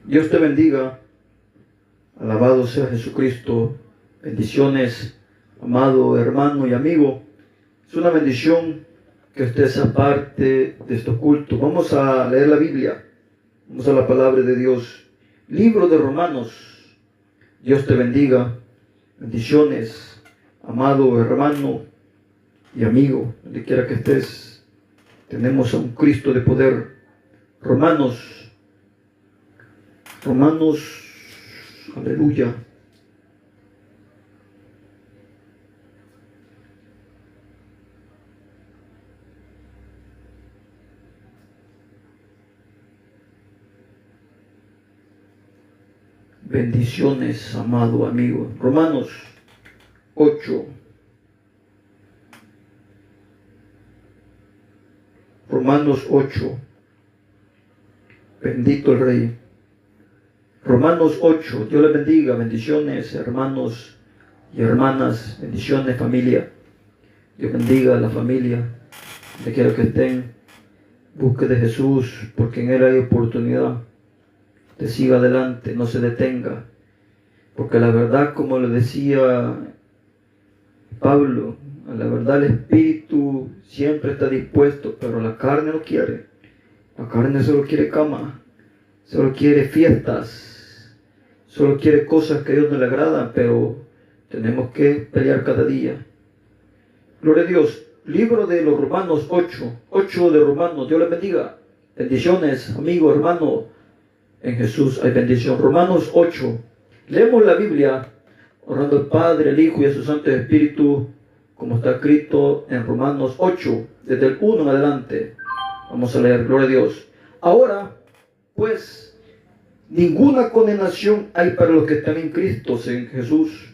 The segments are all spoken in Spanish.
Dios te bendiga. Alabado sea Jesucristo. Bendiciones, amado hermano y amigo. Es una bendición que usted sea parte de estos cultos. Vamos a leer la Biblia. Vamos a la palabra de Dios. Libro de Romanos. Dios te bendiga. Bendiciones, amado hermano y amigo, donde quiera que estés. Tenemos a un Cristo de poder. Romanos, aleluya. Bendiciones, amado amigo. Romanos 8. Romanos 8. Bendito el Rey. Romanos 8. Dios les bendiga. Bendiciones, hermanos y hermanas. Bendiciones, familia. Dios bendiga a la familia. Donde quiera que estén. Busque de Jesús, porque en Él hay oportunidad. Te siga adelante, no se detenga. Porque la verdad, como le decía Pablo, a la verdad el espíritu siempre está dispuesto, pero la carne no quiere. La carne solo quiere cama, solo quiere fiestas, solo quiere cosas que a Dios no le agradan, pero tenemos que pelear cada día. Gloria a Dios. Libro de los Romanos 8 de Romanos. Dios les bendiga. Bendiciones, amigo, hermano. En Jesús hay bendición. Romanos 8. Leemos la Biblia, honrando al Padre, al Hijo y a su Santo Espíritu, como está escrito en Romanos 8, desde el 1 en adelante. Vamos a leer, gloria a Dios. Ahora, pues, ninguna condenación hay para los que están en Cristo, en Jesús,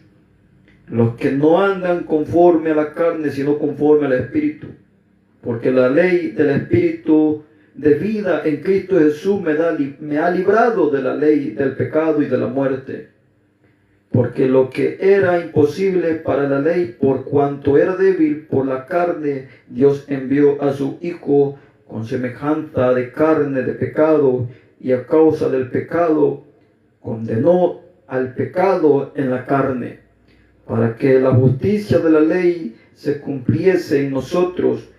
los que no andan conforme a la carne, sino conforme al Espíritu. Porque la ley del Espíritu de vida en Cristo Jesús me ha librado de la ley del pecado y de la muerte. Porque lo que era imposible para la ley, por cuanto era débil por la carne, Dios envió a su Hijo con semejanza de carne de pecado, y a causa del pecado condenó al pecado en la carne, para que la justicia de la ley se cumpliese en nosotros,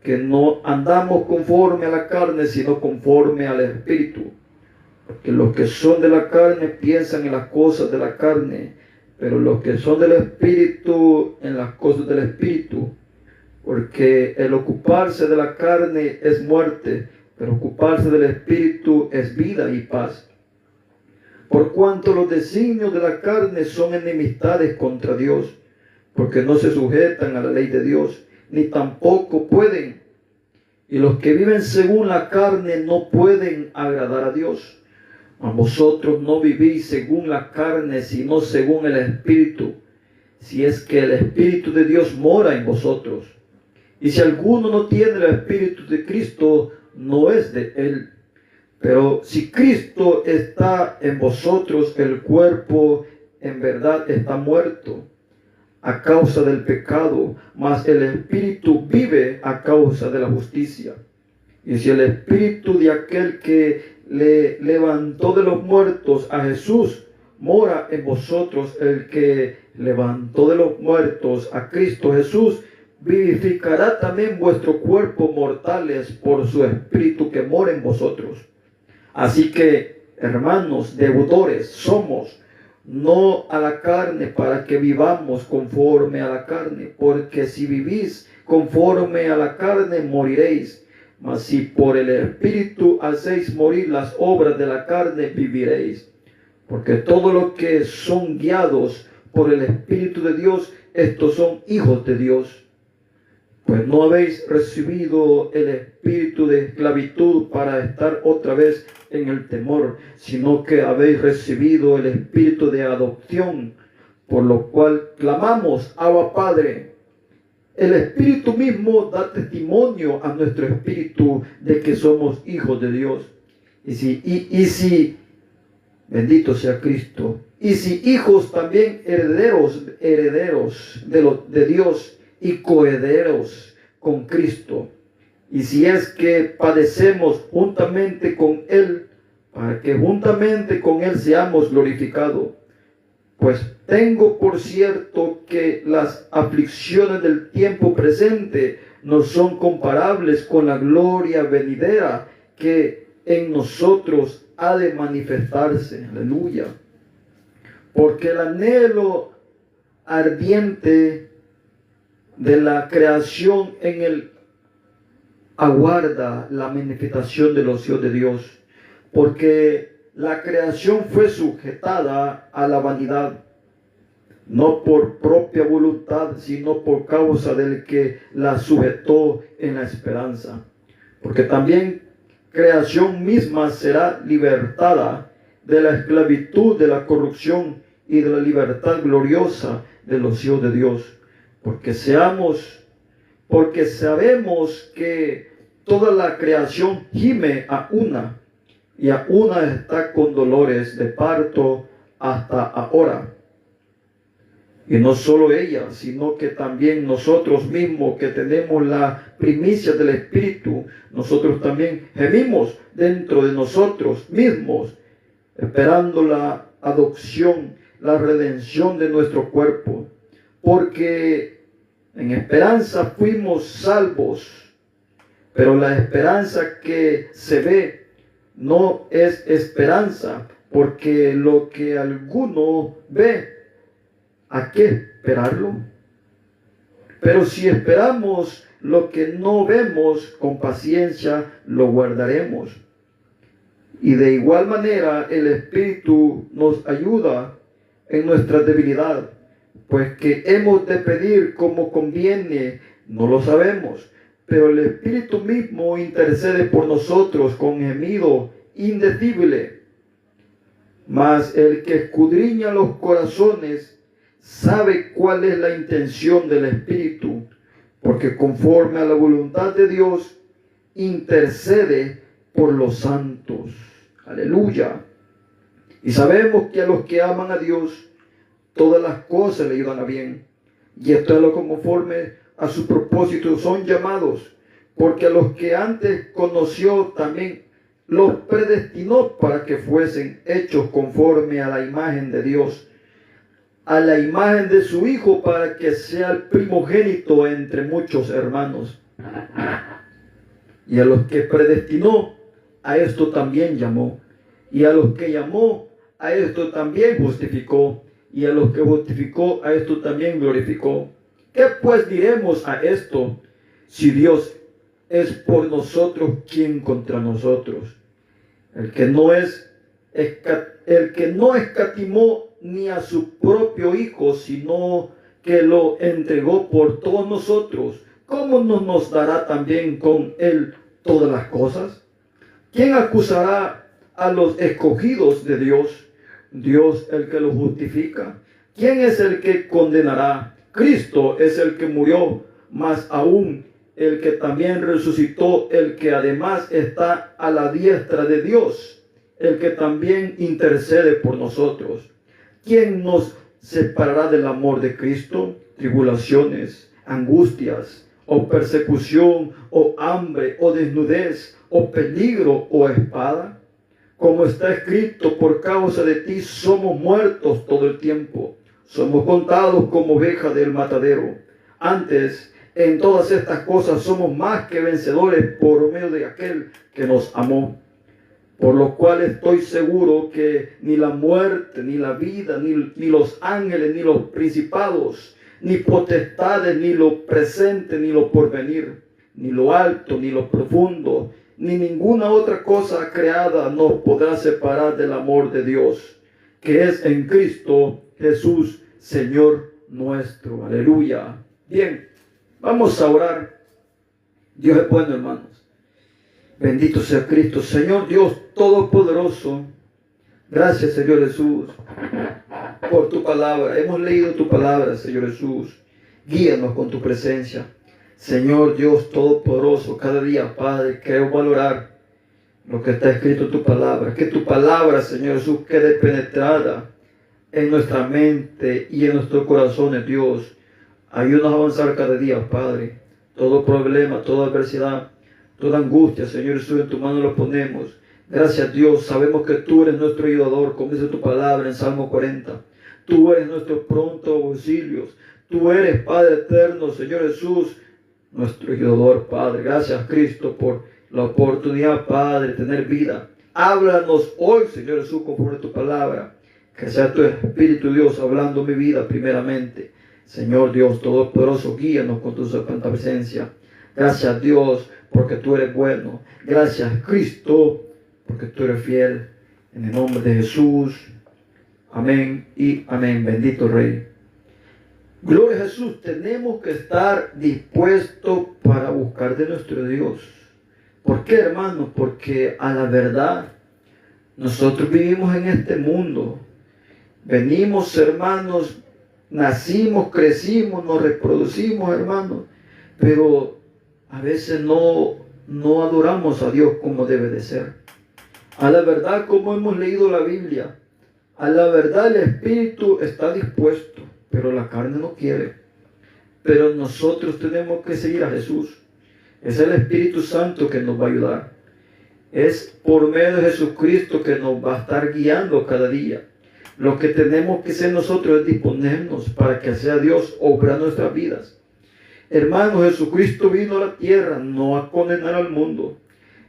que no andamos conforme a la carne, sino conforme al Espíritu. Porque los que son de la carne piensan en las cosas de la carne, pero los que son del Espíritu en las cosas del Espíritu. Porque el ocuparse de la carne es muerte, pero ocuparse del Espíritu es vida y paz. Por cuanto los designios de la carne son enemistades contra Dios, porque no se sujetan a la ley de Dios, ni tampoco pueden. Y los que viven según la carne no pueden agradar a Dios. A vosotros no vivís según la carne, sino según el Espíritu, si es que el Espíritu de Dios mora en vosotros. Y si alguno no tiene el Espíritu de Cristo, no es de él. Pero si Cristo está en vosotros, el cuerpo en verdad está muerto a causa del pecado, mas el Espíritu vive a causa de la justicia. Y si el Espíritu de aquel que le levantó de los muertos a Jesús mora en vosotros, el que levantó de los muertos a Cristo Jesús vivificará también vuestros cuerpos mortales por su Espíritu que mora en vosotros. Así que, hermanos, deudores somos, no a la carne, para que vivamos conforme a la carne, porque si vivís conforme a la carne, moriréis. Mas si por el Espíritu hacéis morir las obras de la carne, viviréis. Porque todos los que son guiados por el Espíritu de Dios, estos son hijos de Dios. Pues no habéis recibido el espíritu de esclavitud para estar otra vez en el temor, sino que habéis recibido el espíritu de adopción, por lo cual clamamos, Abba Padre. El Espíritu mismo da testimonio a nuestro espíritu de que somos hijos de Dios. Y si bendito sea Cristo, y si hijos, también herederos de Dios, y coherederos con Cristo. Y si es que padecemos juntamente con Él, para que juntamente con Él seamos glorificados. Pues tengo por cierto que las aflicciones del tiempo presente no son comparables con la gloria venidera que en nosotros ha de manifestarse. Aleluya. Porque el anhelo ardiente de la creación en él aguarda la manifestación de los hijos de Dios, porque la creación fue sujetada a la vanidad, no por propia voluntad, sino por causa del que la sujetó en la esperanza. Porque también creación misma será libertada de la esclavitud de la corrupción y de la libertad gloriosa de los hijos de Dios. Porque sabemos que toda la creación gime a una, y a una está con dolores de parto hasta ahora. Y no solo ella, sino que también nosotros mismos que tenemos la primicia del Espíritu, nosotros también gemimos dentro de nosotros mismos, esperando la adopción, la redención de nuestro cuerpo. Porque en esperanza fuimos salvos, pero la esperanza que se ve no es esperanza, porque lo que alguno ve, ¿a qué esperarlo? Pero si esperamos lo que no vemos, con paciencia lo guardaremos. Y de igual manera el Espíritu nos ayuda en nuestra debilidad, pues que hemos de pedir como conviene, no lo sabemos, pero el Espíritu mismo intercede por nosotros con gemido indecible. Mas el que escudriña los corazones sabe cuál es la intención del Espíritu, porque conforme a la voluntad de Dios intercede por los santos. Aleluya. Y sabemos que a los que aman a Dios, todas las cosas le ayudan a bien. Y esto es lo conforme a su propósito son llamados, porque a los que antes conoció también los predestinó para que fuesen hechos conforme a la imagen de Dios, a la imagen de su Hijo, para que sea el primogénito entre muchos hermanos. Y a los que predestinó, a esto también llamó. Y a los que llamó, a esto también justificó. Y a los que justificó, a esto también glorificó. ¿Qué pues diremos a esto? Si Dios es por nosotros, ¿quién contra nosotros? El que no escatimó ni a su propio Hijo, sino que lo entregó por todos nosotros, ¿cómo no nos dará también con Él todas las cosas? ¿Quién acusará a los escogidos de Dios? Dios el que los justifica. ¿Quién es el que condenará? Cristo es el que murió, más aún el que también resucitó, el que además está a la diestra de Dios, el que también intercede por nosotros. ¿Quién nos separará del amor de Cristo? Tribulaciones, angustias, o persecución, o hambre, o desnudez, o peligro, o espada. Como está escrito, por causa de ti somos muertos todo el tiempo. Somos contados como ovejas del matadero. Antes, en todas estas cosas somos más que vencedores por medio de aquel que nos amó. Por lo cual estoy seguro que ni la muerte, ni la vida, ni los ángeles, ni los principados, ni potestades, ni lo presente, ni lo porvenir, ni lo alto, ni lo profundo, ni ninguna otra cosa creada nos podrá separar del amor de Dios, que es en Cristo Jesús, Señor nuestro. Aleluya. Bien, vamos a orar. Dios es bueno, hermanos. Bendito sea Cristo. Señor Dios Todopoderoso, gracias, Señor Jesús, por tu palabra. Hemos leído tu palabra, Señor Jesús. Guíanos con tu presencia. Señor Dios Todopoderoso, cada día, Padre, quiero valorar lo que está escrito en tu palabra. Que tu palabra, Señor Jesús, quede penetrada en nuestra mente y en nuestros corazones, Dios. Ayúdanos a avanzar cada día, Padre. Todo problema, toda adversidad, toda angustia, Señor Jesús, en tu mano lo ponemos. Gracias, Dios. Sabemos que tú eres nuestro ayudador, como dice tu palabra en Salmo 40. Tú eres nuestro pronto auxilio. Tú eres, Padre eterno, Señor Jesús, nuestro ayudador, Padre. Gracias, Cristo, por la oportunidad, Padre, de tener vida. Háblanos hoy, Señor Jesús, conforme a tu palabra. Que sea tu Espíritu, Dios, hablando mi vida primeramente. Señor Dios Todopoderoso, guíanos con tu santa presencia. Gracias, Dios, porque tú eres bueno. Gracias, Cristo, porque tú eres fiel. En el nombre de Jesús. Amén y amén. Bendito Rey. Gloria a Jesús. Tenemos que estar dispuestos para buscar de nuestro Dios. ¿Por qué, hermanos? Porque a la verdad, nosotros vivimos en este mundo. Venimos, hermanos, nacimos, crecimos, nos reproducimos, hermanos. Pero a veces no adoramos a Dios como debe de ser. A la verdad, como hemos leído la Biblia, a la verdad el Espíritu está dispuesto, pero la carne no quiere. Pero nosotros tenemos que seguir a Jesús. Es el Espíritu Santo que nos va a ayudar. Es por medio de Jesucristo que nos va a estar guiando cada día. Lo que tenemos que hacer nosotros es disponernos para que sea Dios obra nuestras vidas. Hermanos, Jesucristo vino a la tierra no a condenar al mundo.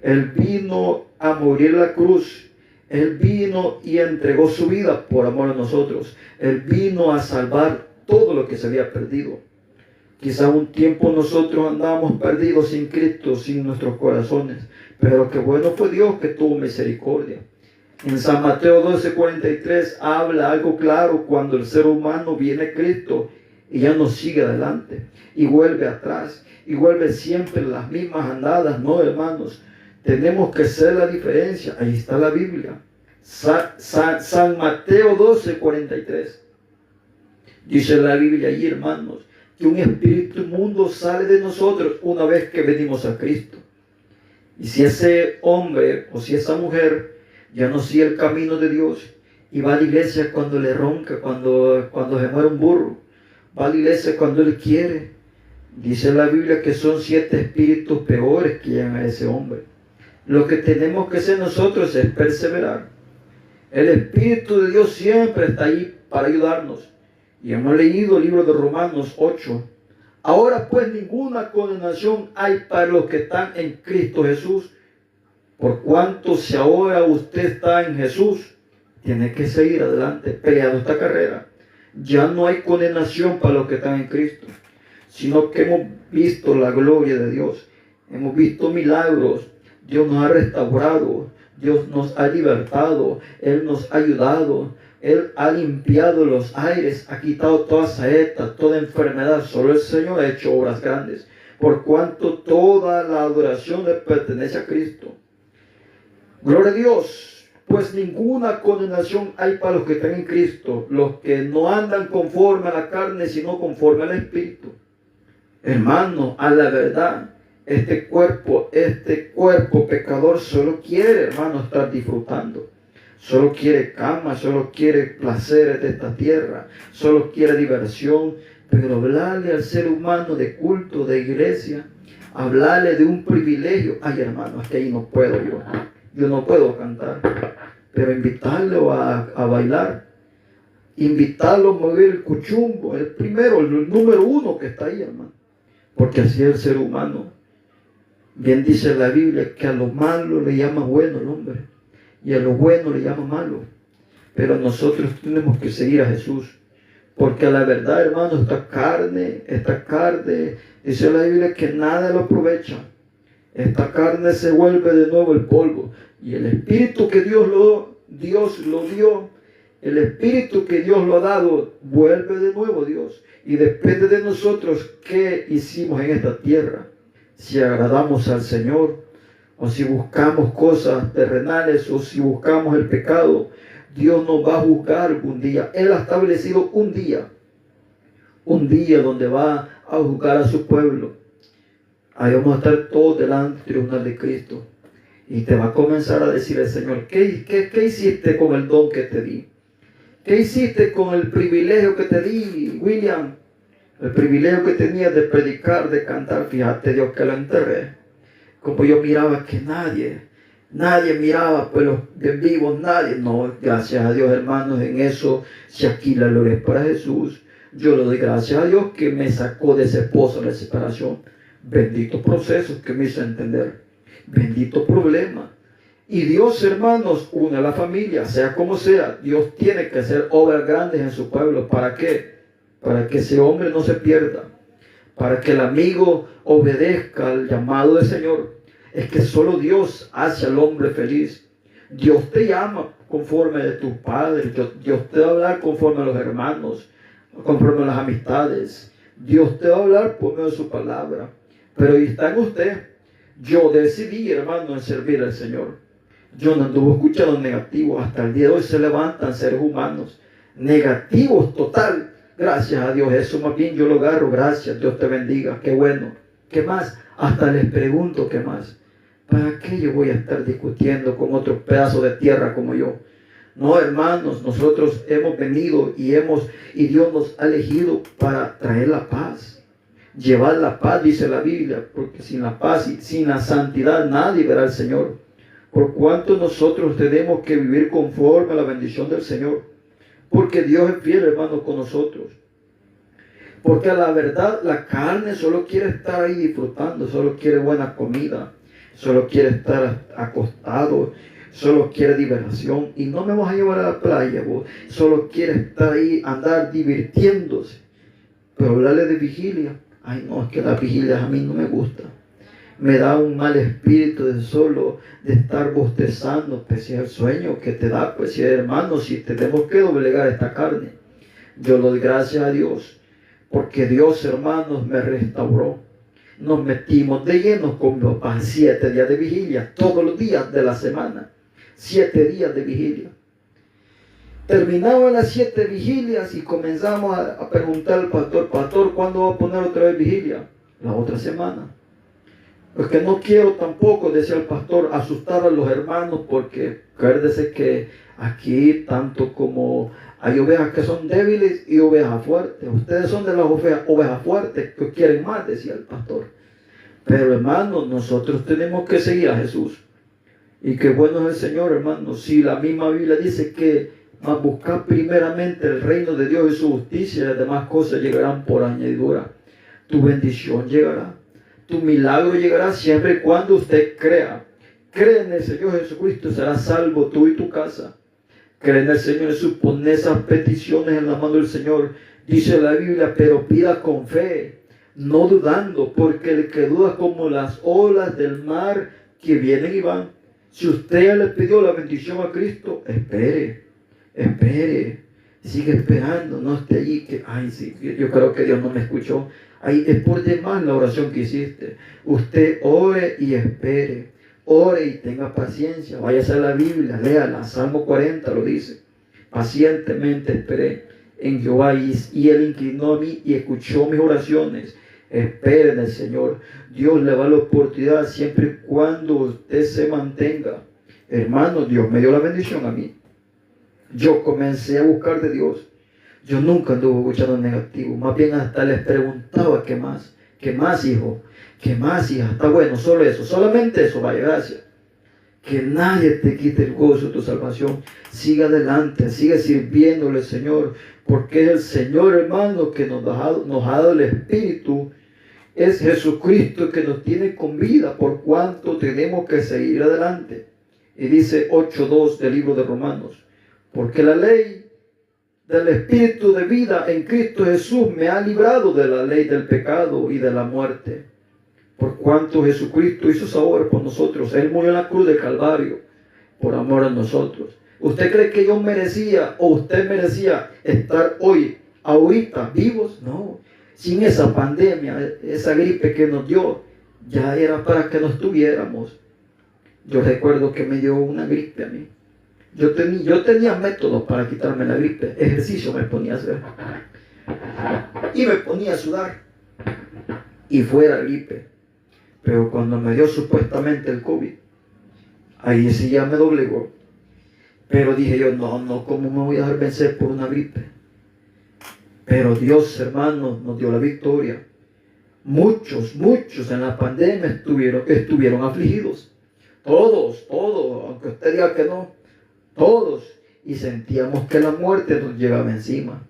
Él vino a morir en la cruz. Él vino y entregó su vida por amor a nosotros. Él vino a salvar todo lo que se había perdido. Quizá un tiempo nosotros andábamos perdidos sin Cristo, sin nuestros corazones. Pero qué bueno fue Dios que tuvo misericordia. En San Mateo 12:43 habla algo claro cuando el ser humano viene a Cristo y ya no sigue adelante y vuelve atrás y vuelve siempre las mismas andadas. No, hermanos, tenemos que hacer la diferencia. Ahí está la Biblia. San Mateo 12:43 dice la Biblia allí, hermanos, que un espíritu inmundo sale de nosotros una vez que venimos a Cristo. Y si ese hombre o si esa mujer ya no sigue el camino de Dios y va a la iglesia cuando le ronca, cuando se muere un burro, va a la iglesia cuando él quiere, dice la Biblia que son 7 espíritus peores que llegan a ese hombre. Lo que tenemos que hacer nosotros es perseverar. El Espíritu de Dios siempre está ahí para ayudarnos. Y hemos leído el libro de Romanos 8. Ahora pues ninguna condenación hay para los que están en Cristo Jesús. Por cuanto si ahora usted está en Jesús, tiene que seguir adelante peleando esta carrera. Ya no hay condenación para los que están en Cristo, sino que hemos visto la gloria de Dios. Hemos visto milagros. Dios nos ha restaurado. Dios nos ha libertado. Él nos ha ayudado. Él ha limpiado los aires, ha quitado toda saeta, toda enfermedad. Solo el Señor ha hecho obras grandes. Por cuanto toda la adoración le pertenece a Cristo. Gloria a Dios. Pues ninguna condenación hay para los que están en Cristo, los que no andan conforme a la carne, sino conforme al Espíritu. Hermano, a la verdad, este cuerpo pecador solo quiere, hermano, estar disfrutando. Solo quiere cama, solo quiere placeres de esta tierra, solo quiere diversión. Pero hablarle al ser humano de culto, de iglesia, hablarle de un privilegio. Ay, hermano, es que ahí no puedo yo. Yo no puedo cantar. Pero invitarlo a bailar, invitarlo a mover el cuchumbo, el primero, el número 1 que está ahí, hermano. Porque así es el ser humano. Bien dice la Biblia que a lo malo le llama bueno el hombre y a lo bueno le llama malo. Pero nosotros tenemos que seguir a Jesús, porque a la verdad, hermano, esta carne, dice la Biblia que nada lo aprovecha. Esta carne se vuelve de nuevo el polvo, y el Espíritu que Dios lo dio, el Espíritu que Dios lo ha dado, vuelve de nuevo Dios. Y depende de nosotros qué hicimos en esta tierra. Si agradamos al Señor, o si buscamos cosas terrenales, o si buscamos el pecado, Dios nos va a juzgar algún día. Él ha establecido un día donde va a juzgar a su pueblo. Ahí vamos a estar todos delante del tribunal de Cristo. Y te va a comenzar a decir el Señor, ¿qué hiciste con el don que te di? ¿Qué hiciste con el privilegio que te di, William? El privilegio que tenías de predicar, de cantar. Fíjate, Dios, que lo enterré. Como yo miraba que nadie Nadie miraba pues los en vivo, nadie. No, gracias a Dios, hermanos, en eso, si aquí la gloria es para Jesús, yo le doy gracias a Dios que me sacó de ese pozo de separación. Bendito proceso que me hizo entender. Bendito problema. Y Dios, hermanos, une a la familia, sea como sea. Dios tiene que hacer obras grandes en su pueblo. ¿Para qué? Para que ese hombre no se pierda. Para que el amigo obedezca al llamado del Señor. Es que solo Dios hace al hombre feliz. Dios te llama conforme de tus padres. Dios te va a hablar conforme a los hermanos, conforme a las amistades. Dios te va a hablar por medio de su palabra. Pero está en usted. Yo decidí, hermano, en servir al Señor. Yo no anduve escuchando negativos. Hasta el día de hoy se levantan seres humanos negativos total. Gracias a Dios. Eso más bien yo lo agarro. Gracias. Dios te bendiga. Qué bueno. ¿Qué más? Hasta les pregunto qué más. ¿Para qué yo voy a estar discutiendo con otro pedazo de tierra como yo? No, hermanos, nosotros hemos venido y Dios nos ha elegido para traer la paz. Llevar la paz, dice la Biblia, porque sin la paz y sin la santidad nadie verá al Señor. Por cuanto nosotros tenemos que vivir conforme a la bendición del Señor. Porque Dios es fiel, hermano, con nosotros. Porque a la verdad la carne solo quiere estar ahí disfrutando, solo quiere buena comida, solo quiere estar acostado, solo quiere diversión. Y no me vas a llevar a la playa, vos. Solo quiere estar ahí, andar divirtiéndose. Pero hablarle de vigilia, ay no, es que las vigilias a mí no me gusta. Me da un mal espíritu de estar bostezando, pues si es el sueño que te da, pues si hermano, si tenemos que doblegar esta carne. Yo le doy gracias a Dios, porque Dios, hermanos, me restauró. Nos metimos de lleno con mi papá 7 días de vigilia, todos los días de la semana. 7 días de vigilia. Terminaban las 7 vigilias y comenzamos a preguntar al pastor, pastor, ¿cuándo va a poner otra vez vigilia? La otra semana. Porque no quiero tampoco, decía el pastor, asustar a los hermanos, porque acuérdese que aquí, tanto como hay ovejas que son débiles y ovejas fuertes. Ustedes son de las ovejas fuertes que quieren más, decía el pastor. Pero hermanos, nosotros tenemos que seguir a Jesús. Y qué bueno es el Señor, hermanos. Si la misma Biblia dice que más buscar primeramente el reino de Dios y su justicia, y las demás cosas llegarán por añadidura. Tu bendición llegará. Tu milagro llegará siempre y cuando usted crea. Cree en el Señor Jesucristo, serás salvo tú y tu casa. Cree en el Señor Jesús, pon esas peticiones en la mano del Señor. Dice la Biblia, pero pida con fe, no dudando, porque el que duda como las olas del mar que vienen y van. Si usted ya le pidió la bendición a Cristo, espere, sigue esperando, no esté allí que, ay sí, yo creo que Dios no me escuchó. Ahí es por demás la oración que hiciste. Usted ore y espere. Ore y tenga paciencia. Váyase a la Biblia, léala. Salmo 40 lo dice. Pacientemente esperé en Jehová y Él inclinó a mí y escuchó mis oraciones. Espere en el Señor. Dios le va a la oportunidad siempre y cuando usted se mantenga. Hermano, Dios me dio la bendición a mí. Yo comencé a buscar de Dios. Yo nunca anduve escuchando negativo. Más bien hasta les preguntaba, ¿qué más? ¿Qué más, hijo? ¿Qué más, hija? Está bueno, solo eso. Solamente eso, vaya, gracias. Que nadie te quite el gozo de tu salvación. Siga adelante, sigue sirviéndole, Señor. Porque es el Señor, hermano, que nos ha dado el Espíritu. Es Jesucristo que nos tiene con vida. Por cuanto tenemos que seguir adelante. Y dice 8:2 del libro de Romanos. Porque la ley del Espíritu de vida en Cristo Jesús me ha librado de la ley del pecado y de la muerte. Por cuanto Jesucristo hizo esa obra por nosotros. Él murió en la cruz de Calvario por amor a nosotros. ¿Usted cree que yo merecía o usted merecía estar ahorita vivos? No. Sin esa pandemia, esa gripe que nos dio, ya era para que no estuviéramos. Yo recuerdo que me dio una gripe a mí. Yo tenía métodos para quitarme la gripe. Ejercicio me ponía a hacer. Y me ponía a sudar. Y fuera gripe. Pero cuando me dio supuestamente el COVID, ahí sí ya me doblegó. Pero dije yo, no, ¿cómo me voy a dejar vencer por una gripe? Pero Dios, hermanos, nos dio la victoria. Muchos en la pandemia estuvieron afligidos. todos, aunque usted diga que no, todos. Y sentíamos que la muerte nos llegaba encima.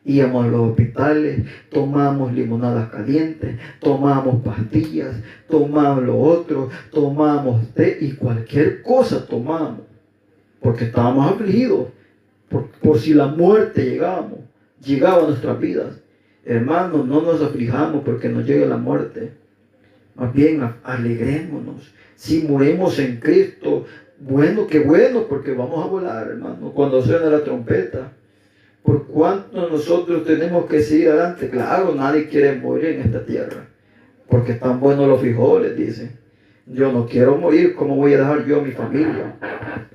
Íbamos a los hospitales, tomábamos limonadas calientes, tomábamos pastillas, tomábamos lo otro, tomábamos té y cualquier cosa tomábamos. Porque estábamos afligidos por si la muerte llegaba a nuestras vidas. Hermanos, no nos aflijamos porque nos llegue la muerte. Más bien, alegrémonos. Si morimos en Cristo, bueno, qué bueno, porque vamos a volar, hermano, cuando suene la trompeta. Por cuanto nosotros tenemos que seguir adelante. Claro, nadie quiere morir en esta tierra, porque están buenos los frijoles, dice. Yo no quiero morir. ¿Cómo voy a dejar yo a mi familia?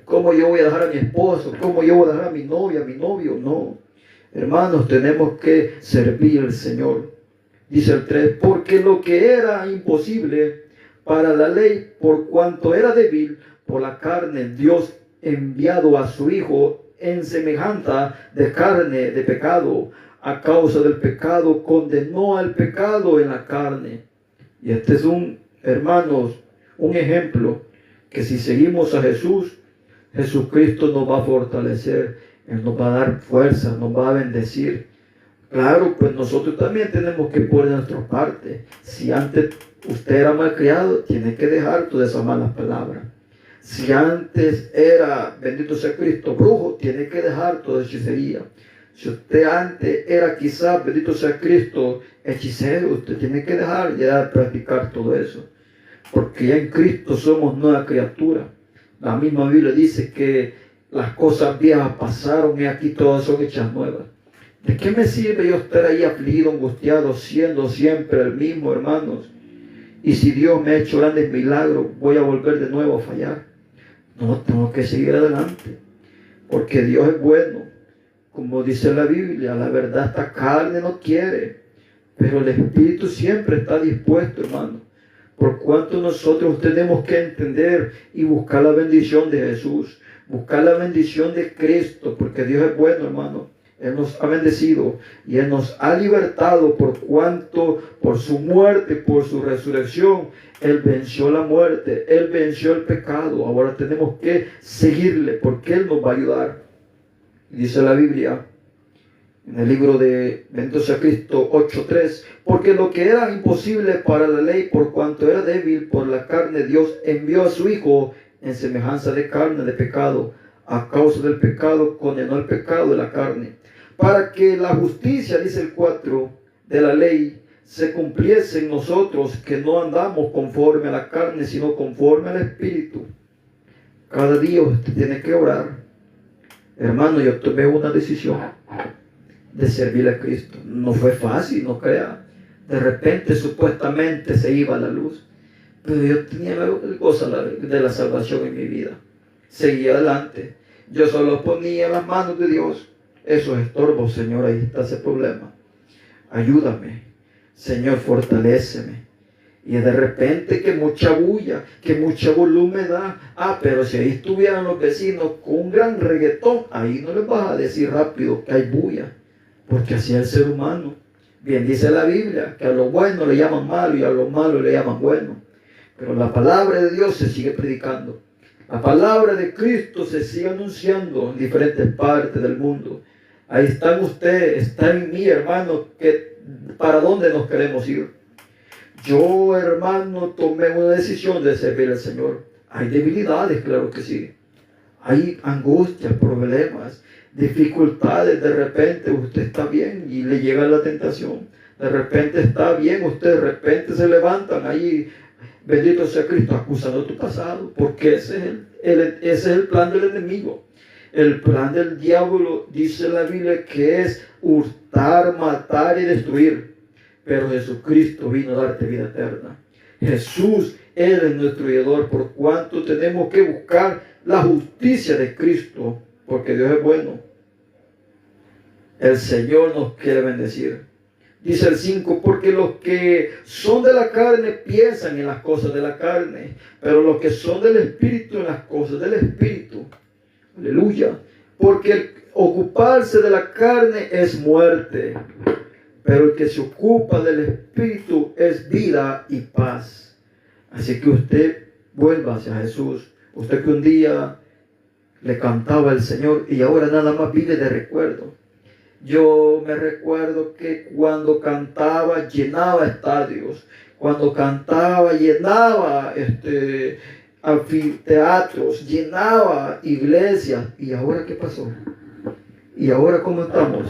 ¿Cómo yo voy a dejar a mi esposo? ¿Cómo yo voy a dejar a mi novia, a mi novio? No. Hermanos, tenemos que servir al Señor. Dice el 3, porque lo que era imposible para la ley, por cuanto era débil por la carne, Dios enviado a su Hijo en semejanza de carne de pecado, a causa del pecado, condenó al pecado en la carne. Y este es hermanos, un ejemplo que si seguimos a Jesús, Jesucristo nos va a fortalecer, Él nos va a dar fuerza, nos va a bendecir. Claro, pues nosotros también tenemos que poner nuestra parte. Si antes usted era malcriado, tiene que dejar todas esas malas palabras. Si antes era, bendito sea Cristo, brujo, tiene que dejar toda hechicería. Si usted antes era quizás, bendito sea Cristo, hechicero, usted tiene que dejar ya de practicar todo eso. Porque ya en Cristo somos nueva criatura. La misma Biblia dice que las cosas viejas pasaron y aquí todas son hechas nuevas. ¿De qué me sirve yo estar ahí afligido, angustiado, siendo siempre el mismo, hermanos? Y si Dios me ha hecho grandes milagros, voy a volver de nuevo a fallar. No, tengo que seguir adelante, porque Dios es bueno. Como dice la Biblia, la verdad esta carne no quiere, pero el Espíritu siempre está dispuesto, hermano. Por cuanto nosotros tenemos que entender y buscar la bendición de Jesús, buscar la bendición de Cristo, porque Dios es bueno, hermano. Él nos ha bendecido y Él nos ha libertado, por cuanto por su muerte, por su resurrección, Él venció la muerte, Él venció el pecado. Ahora tenemos que seguirle porque Él nos va a ayudar. Dice la Biblia en el libro de Bendito sea Cristo 8:3, porque lo que era imposible para la ley, por cuanto era débil por la carne, Dios envió a su Hijo en semejanza de carne de pecado. A causa del pecado condenó el pecado de la carne, para que la justicia, dice el 4, de la ley se cumpliese en nosotros, que no andamos conforme a la carne, sino conforme al Espíritu. Cada día usted tiene que orar. Hermano, yo tomé una decisión de servir a Cristo. No fue fácil, no crea. De repente, supuestamente, se iba la luz. Pero yo tenía el gozo de la salvación en mi vida. Seguía adelante. Yo solo ponía en las manos de Dios. Eso es estorbo, Señor, ahí está ese problema. Ayúdame, Señor, fortaléceme. Y de repente que mucha bulla, que mucha volumen da. Pero si ahí estuvieran los vecinos con un gran reggaetón, ahí no les vas a decir rápido que hay bulla. Porque así es el ser humano. Bien dice la Biblia, que a lo bueno le llaman malo y a lo malo le llaman bueno. Pero la palabra de Dios se sigue predicando. La palabra de Cristo se sigue anunciando en diferentes partes del mundo. Ahí está usted, está en mí, hermano, que para dónde nos queremos ir. Yo, hermano, tomé una decisión de servir al Señor. Hay debilidades, claro que sí. Hay angustias, problemas, dificultades. De repente usted está bien y le llega la tentación. De repente está bien, usted de repente se levantan ahí. Bendito sea Cristo, acusando tu pasado, porque ese es el plan del enemigo. El plan del diablo, dice la Biblia, que es hurtar, matar y destruir. Pero Jesucristo vino a darte vida eterna. Jesús, Él es nuestro ayudador, por cuanto tenemos que buscar la justicia de Cristo, porque Dios es bueno. El Señor nos quiere bendecir. Dice el 5, porque los que son de la carne piensan en las cosas de la carne, pero los que son del Espíritu en las cosas del Espíritu. Aleluya. Porque el ocuparse de la carne es muerte, pero el que se ocupa del Espíritu es vida y paz. Así que usted Vuelva hacia Jesús. Usted que un día le cantaba al Señor y ahora nada más vive de recuerdo. Yo me recuerdo que cuando cantaba llenaba estadios, cuando cantaba llenaba anfiteatros, llenaba iglesias. ¿Y ahora qué pasó? ¿Y ahora cómo estamos?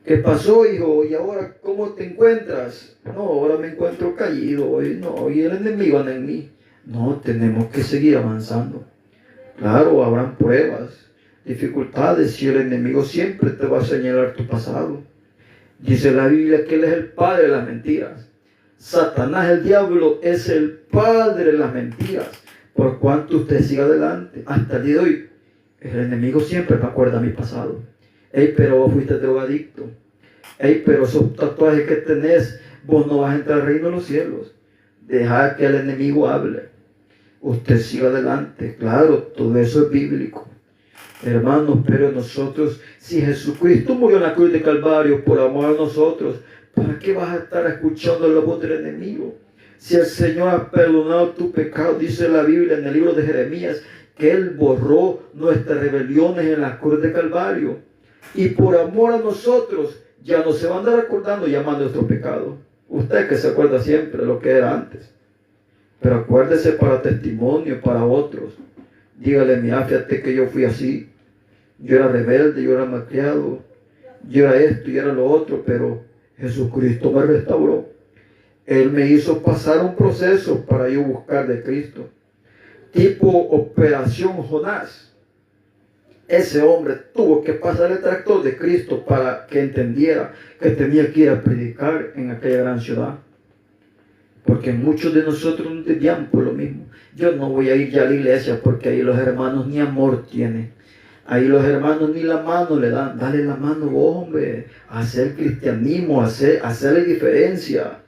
¿Qué pasó, hijo? ¿Y ahora cómo te encuentras? No, ahora me encuentro caído. Y el enemigo anda en mí. No, tenemos que seguir avanzando. Claro, habrán pruebas, dificultades, y el enemigo siempre te va a señalar tu pasado. Dice la Biblia que él es el padre de las mentiras. Satanás, el diablo, es el padre de las mentiras. Por cuanto usted siga adelante, hasta el día de hoy, el enemigo siempre me acuerda mi pasado. Ey, pero vos fuiste drogadicto. Ey, pero esos tatuajes que tenés, vos no vas a entrar al reino de los cielos. Deja que el enemigo hable. Usted siga adelante. Claro, todo eso es bíblico. Hermanos, pero nosotros, si Jesucristo murió en la cruz de Calvario por amor a nosotros, ¿para qué vas a estar escuchando la voz del enemigo? Si el Señor ha perdonado tu pecado, dice la Biblia en el libro de Jeremías, que Él borró nuestras rebeliones en la cruz de Calvario. Y por amor a nosotros, ya no se va a andar acordando llamando nuestro pecado. Usted que se acuerda siempre de lo que era antes. Pero acuérdese para testimonio, para otros. Dígale, mira, fíjate que yo fui así. Yo era rebelde, yo era malcriado. Yo era esto y era lo otro, pero Jesucristo me restauró. Él me hizo pasar un proceso para yo buscar de Cristo. Tipo Operación Jonás. Ese hombre tuvo que pasar el tractor de Cristo para que entendiera que tenía que ir a predicar en aquella gran ciudad. Porque muchos de nosotros nos desviamos por lo mismo. Yo no voy a ir ya a la iglesia porque ahí los hermanos ni amor tienen. Ahí los hermanos ni la mano le dan. Dale la mano, hombre. Hacer cristianismo, hacer la diferencia.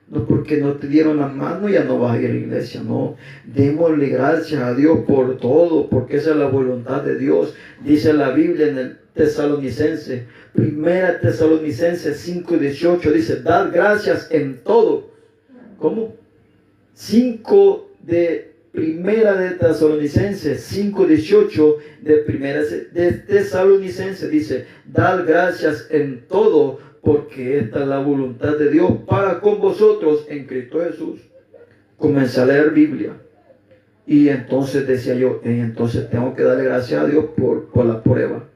No porque no te dieron la mano ya no vas a ir a la iglesia. No. Démosle gracias a Dios por todo. Porque esa es la voluntad de Dios. Dice la Biblia en el Tesalonicense. Primera Tesalonicense 5:18 dice, dad gracias en todo. ¿Cómo? 5 de Primera de Tesalonicenses, 5:18 de Primera de Tesalonicenses dice, dad gracias en todo, porque esta es la voluntad de Dios para con vosotros en Cristo Jesús. Comencé a leer Biblia y entonces decía yo, entonces tengo que darle gracias a Dios por la prueba.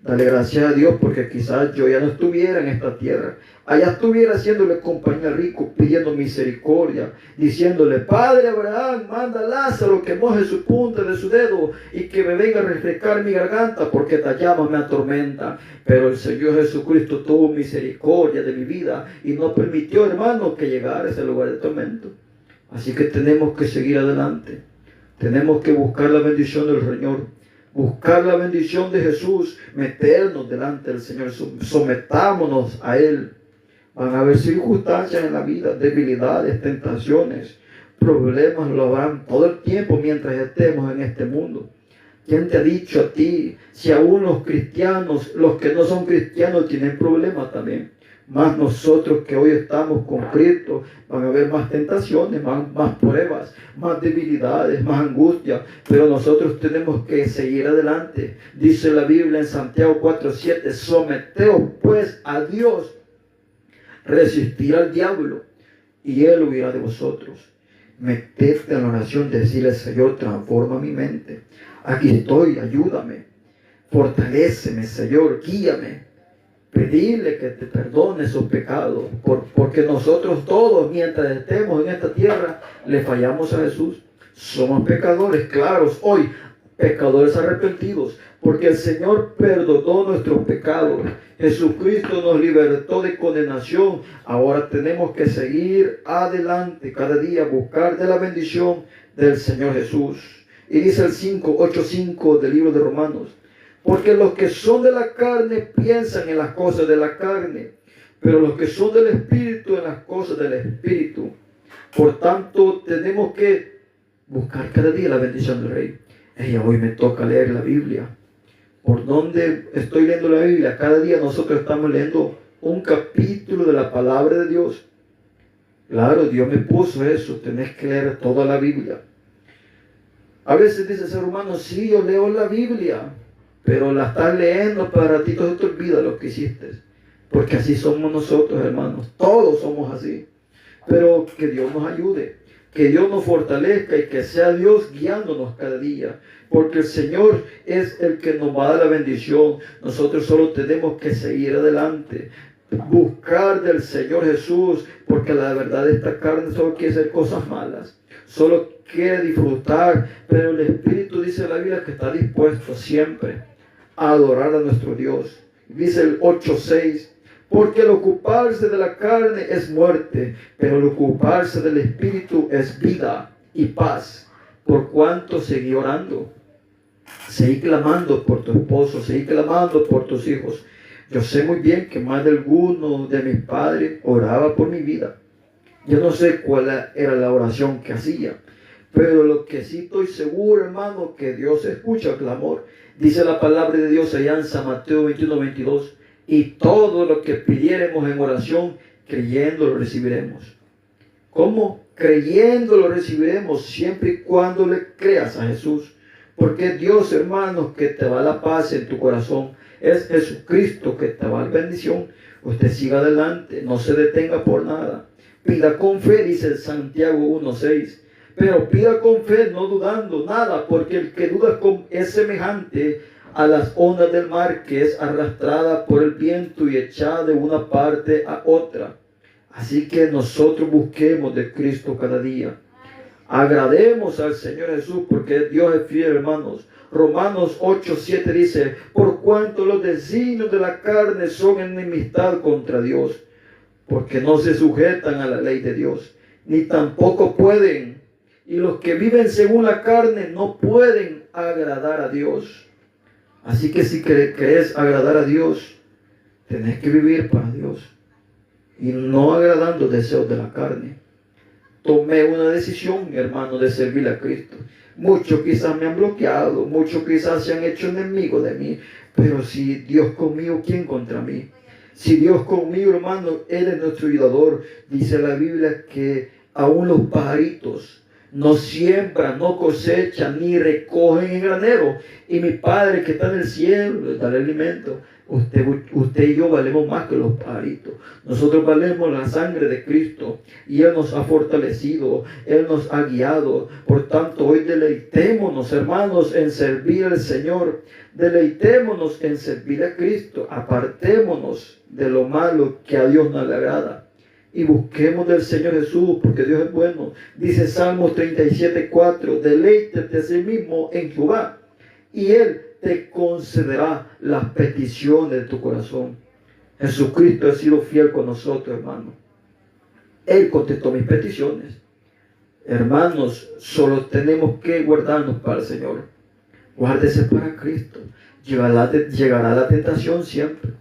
Dale gracias a Dios porque quizás yo ya no estuviera en esta tierra. Allá estuviera haciéndole compañía al rico, pidiendo misericordia, diciéndole, Padre Abraham, manda a Lázaro que moje su punta de su dedo y que me venga a refrescar mi garganta porque esta llama me atormenta. Pero el Señor Jesucristo tuvo misericordia de mi vida y no permitió, hermano, que llegara a ese lugar de tormento. Así que tenemos que seguir adelante. Tenemos que buscar la bendición del Señor. Buscar la bendición de Jesús, meternos delante del Señor, sometámonos a Él. Van a haber circunstancias en la vida, debilidades, tentaciones, problemas, lo habrán todo el tiempo mientras estemos en este mundo. ¿Quién te ha dicho a ti? Si aún los cristianos, los que no son cristianos tienen problemas también. Más nosotros que hoy estamos con Cristo, van a haber más tentaciones, más pruebas, más debilidades, más angustia. Pero nosotros tenemos que seguir adelante. Dice la Biblia en Santiago 4:7, someteos pues a Dios, resistir al diablo y Él huirá de vosotros. Metete en la oración, decirle, Señor, transforma mi mente. Aquí estoy, ayúdame. Fortaléceme, Señor, guíame. Pedirle que te perdone sus pecados, porque nosotros todos, mientras estemos en esta tierra, le fallamos a Jesús. Somos pecadores, claros, hoy, pecadores arrepentidos, porque el Señor perdonó nuestros pecados. Jesucristo nos libertó de condenación. Ahora tenemos que seguir adelante, cada día buscar de la bendición del Señor Jesús. Y dice el 8:5 del libro de Romanos, porque los que son de la carne piensan en las cosas de la carne, pero los que son del Espíritu en las cosas del Espíritu. Por tanto, tenemos que buscar cada día la bendición del Rey. Hoy me toca leer la Biblia. ¿Por dónde estoy leyendo la Biblia? Cada día nosotros estamos leyendo un capítulo de la palabra de Dios. Claro, Dios me puso eso, tenés que leer toda la Biblia. A veces dice el ser humano, sí, yo leo la Biblia, pero la estás leyendo, para ratito se te olvida lo que hiciste. Porque así somos nosotros, hermanos. Todos somos así. Pero que Dios nos ayude, que Dios nos fortalezca y que sea Dios guiándonos cada día. Porque el Señor es el que nos va a dar la bendición. Nosotros solo tenemos que seguir adelante. Buscar del Señor Jesús, porque la verdad esta carne solo quiere hacer cosas malas. Solo quiere disfrutar, pero el Espíritu dice en la Biblia que está dispuesto siempre a adorar a nuestro Dios. Dice el 8:6, porque el ocuparse de la carne es muerte, pero el ocuparse del Espíritu es vida y paz. Por cuanto seguí orando, seguí clamando por tu esposo, seguí clamando por tus hijos. Yo sé muy bien que más de alguno de mis padres oraba por mi vida. Yo no sé cuál era la oración que hacía, pero lo que sí estoy seguro, hermano, que Dios escucha el clamor. Dice la palabra de Dios allá en San Mateo 21:22, y todo lo que pidiéremos en oración, creyendo lo recibiremos. ¿Cómo? Creyendo lo recibiremos, siempre y cuando le creas a Jesús. Porque Dios, hermanos, que te va a la paz en tu corazón. Es Jesucristo que te va a dar bendición. Usted siga adelante, no se detenga por nada. Pida con fe, dice Santiago 1:6. Pero pida con fe, no dudando nada, porque el que duda es semejante a las ondas del mar, que es arrastrada por el viento y echada de una parte a otra. Así que nosotros busquemos de Cristo cada día. Agrademos al Señor Jesús, porque Dios es fiel, hermanos. Romanos 8:7 dice, por cuanto los designios de la carne son enemistad contra Dios, porque no se sujetan a la ley de Dios, ni tampoco pueden. Y los que viven según la carne no pueden agradar a Dios. Así que si querés agradar a Dios, tenés que vivir para Dios y no agradando deseos de la carne. Tomé una decisión, hermano, de servir a Cristo. Muchos quizás me han bloqueado, muchos quizás se han hecho enemigos de mí, pero si Dios conmigo, ¿quién contra mí? Si Dios conmigo, hermano, Él es nuestro ayudador. Dice la Biblia que aún los pajaritos no siembran, no cosechan, ni recogen en granero, y mi Padre que está en el cielo les da el alimento. Usted y yo valemos más que los pajaritos. Nosotros valemos la sangre de Cristo, y Él nos ha fortalecido, Él nos ha guiado. Por tanto, hoy deleitémonos, hermanos, en servir al Señor. Deleitémonos en servir a Cristo. Apartémonos de lo malo que a Dios no le agrada. Y busquemos del Señor Jesús, porque Dios es bueno. Dice Salmos 37:4, deleítate a sí mismo en Jehová, y Él te concederá las peticiones de tu corazón. Jesucristo ha sido fiel con nosotros, hermanos. Él contestó mis peticiones. Hermanos, solo tenemos que guardarnos para el Señor. Guárdese para Cristo. Llegará la tentación siempre.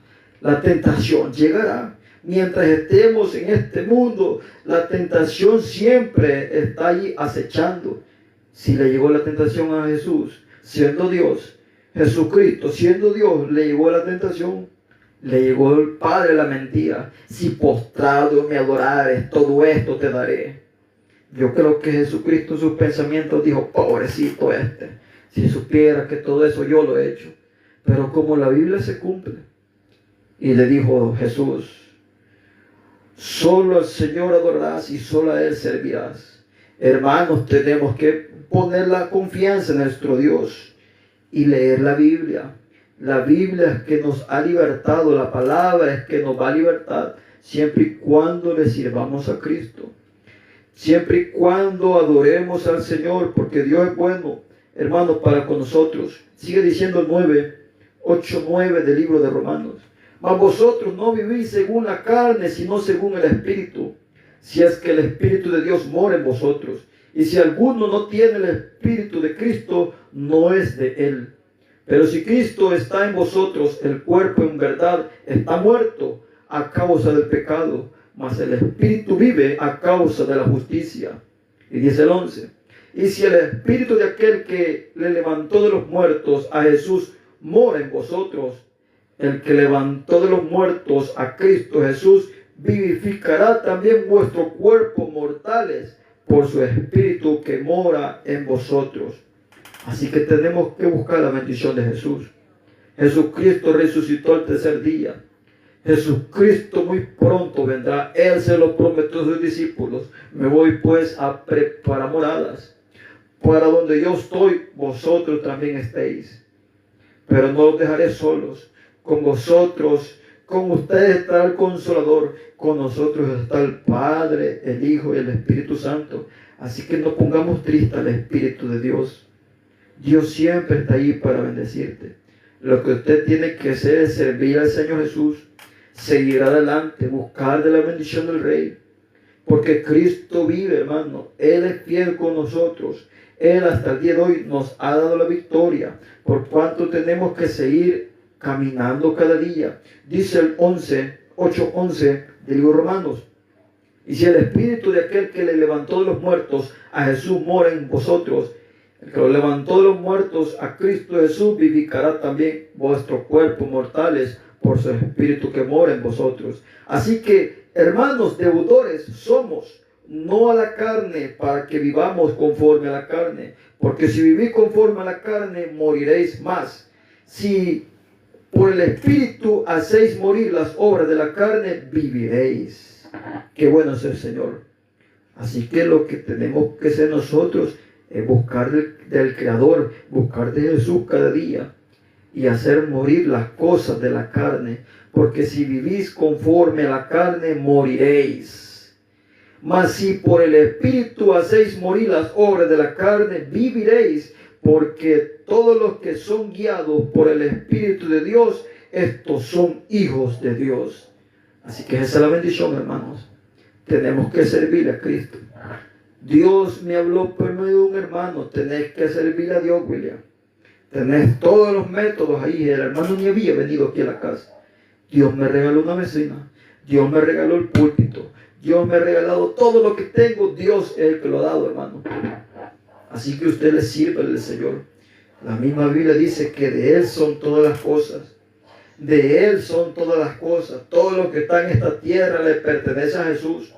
La tentación llegará. Mientras estemos en este mundo, la tentación siempre está allí acechando. Si le llegó la tentación a Jesús, siendo Dios, Jesucristo, siendo Dios, le llegó la tentación, le llegó el Padre la mentira. Si postrado me adorares, todo esto te daré. Yo creo que Jesucristo en sus pensamientos dijo, pobrecito si supiera que todo eso yo lo he hecho. Pero como la Biblia se cumple, y le dijo Jesús, solo al Señor adorarás y solo a Él servirás. Hermanos, tenemos que poner la confianza en nuestro Dios y leer la Biblia. La Biblia es que nos ha libertado, la palabra es que nos va a libertar, siempre y cuando le sirvamos a Cristo. Siempre y cuando adoremos al Señor, porque Dios es bueno, hermanos, para con nosotros. Sigue diciendo el 8:9 del libro de Romanos. Mas vosotros no vivís según la carne, sino según el Espíritu, si es que el Espíritu de Dios mora en vosotros. Y si alguno no tiene el Espíritu de Cristo, no es de Él. Pero si Cristo está en vosotros, el cuerpo en verdad está muerto a causa del pecado, mas el Espíritu vive a causa de la justicia. Y dice el 11, y si el Espíritu de aquel que le levantó de los muertos a Jesús mora en vosotros, el que levantó de los muertos a Cristo Jesús vivificará también vuestros cuerpos mortales por su Espíritu que mora en vosotros. Así que tenemos que buscar la bendición de Jesús. Jesucristo resucitó al tercer día. Jesucristo muy pronto vendrá. Él se lo prometió a sus discípulos. Me voy pues a preparar moradas. Para donde yo estoy, vosotros también estéis. Pero no los dejaré solos. Con vosotros, con ustedes está el Consolador. Con nosotros está el Padre, el Hijo y el Espíritu Santo. Así que no pongamos triste al Espíritu de Dios. Dios siempre está ahí para bendecirte. Lo que usted tiene que hacer es servir al Señor Jesús, seguir adelante, buscar de la bendición del Rey. Porque Cristo vive, hermano. Él es fiel con nosotros. Él hasta el día de hoy nos ha dado la victoria. Por cuanto tenemos que seguir caminando cada día. Dice el 8:11 del libro de Romanos. Y si el Espíritu de aquel que le levantó de los muertos a Jesús mora en vosotros, el que lo levantó de los muertos a Cristo Jesús vivificará también vuestros cuerpos mortales por su Espíritu que mora en vosotros. Así que, hermanos, deudores somos, no a la carne, para que vivamos conforme a la carne. Porque si vivís conforme a la carne, moriréis más. Si por el Espíritu hacéis morir las obras de la carne, viviréis. Qué bueno es el Señor. Así que lo que tenemos que hacer nosotros es buscar del Creador, buscar de Jesús cada día y hacer morir las cosas de la carne, porque si vivís conforme a la carne, moriréis. Mas si por el Espíritu hacéis morir las obras de la carne, viviréis, porque todos los que son guiados por el Espíritu de Dios, estos son hijos de Dios. Así que esa es la bendición, hermanos. Tenemos que servir a Cristo. Dios me habló por medio de un hermano. Tenés que servir a Dios, William. Tenés todos los métodos ahí. El hermano ni había venido aquí a la casa. Dios me regaló una vecina. Dios me regaló el púlpito. Dios me ha regalado todo lo que tengo. Dios es el que lo ha dado, hermano. Así que usted le sirve al Señor. La misma Biblia dice que de Él son todas las cosas. De Él son todas las cosas. Todo lo que está en esta tierra le pertenece a Jesús.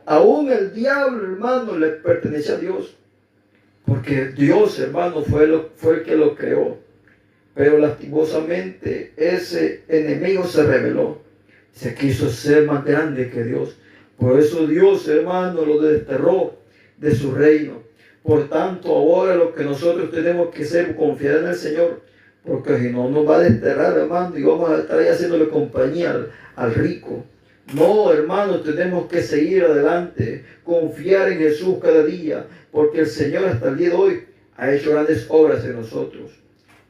Aún el diablo, hermano, le pertenece a Dios. Porque Dios, hermano, fue el que lo creó. Pero lastimosamente ese enemigo se rebeló. Se quiso ser más grande que Dios. Por eso Dios, hermano, lo desterró de su reino. Por tanto, ahora lo que nosotros tenemos que hacer es confiar en el Señor. Porque si no nos va a desterrar, hermano, y vamos a estar ahí haciéndole compañía al rico. No, hermanos, tenemos que seguir adelante, confiar en Jesús cada día, porque el Señor hasta el día de hoy ha hecho grandes obras en nosotros.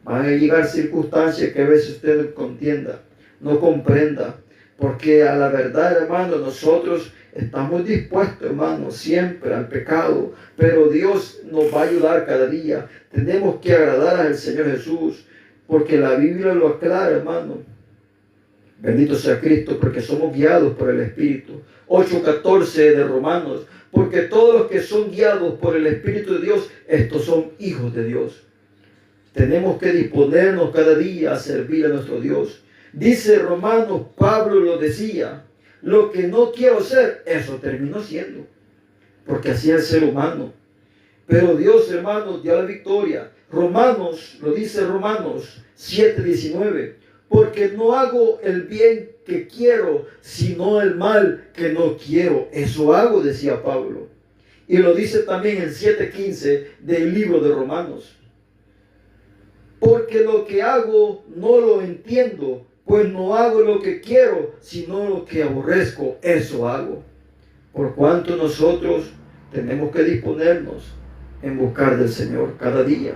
Van a llegar circunstancias que a veces usted no contienda, no comprenda, porque a la verdad, hermano, nosotros estamos dispuestos, hermano, siempre al pecado, pero Dios nos va a ayudar cada día. Tenemos que agradar al Señor Jesús, porque la Biblia lo aclara, hermano. Bendito sea Cristo, porque somos guiados por el Espíritu. 8:14 de Romanos. Porque todos los que son guiados por el Espíritu de Dios, estos son hijos de Dios. Tenemos que disponernos cada día a servir a nuestro Dios. Dice Romanos, Pablo lo decía, lo que no quiero ser, eso termino siendo. Porque así es el ser humano. Pero Dios, hermanos, dio la victoria. Romanos, lo dice Romanos 7:19. Porque no hago el bien que quiero, sino el mal que no quiero. Eso hago, decía Pablo. Y lo dice también en 7:15 del libro de Romanos. Porque lo que hago no lo entiendo, pues no hago lo que quiero, sino lo que aborrezco, eso hago. Por cuanto nosotros tenemos que disponernos en buscar del Señor cada día,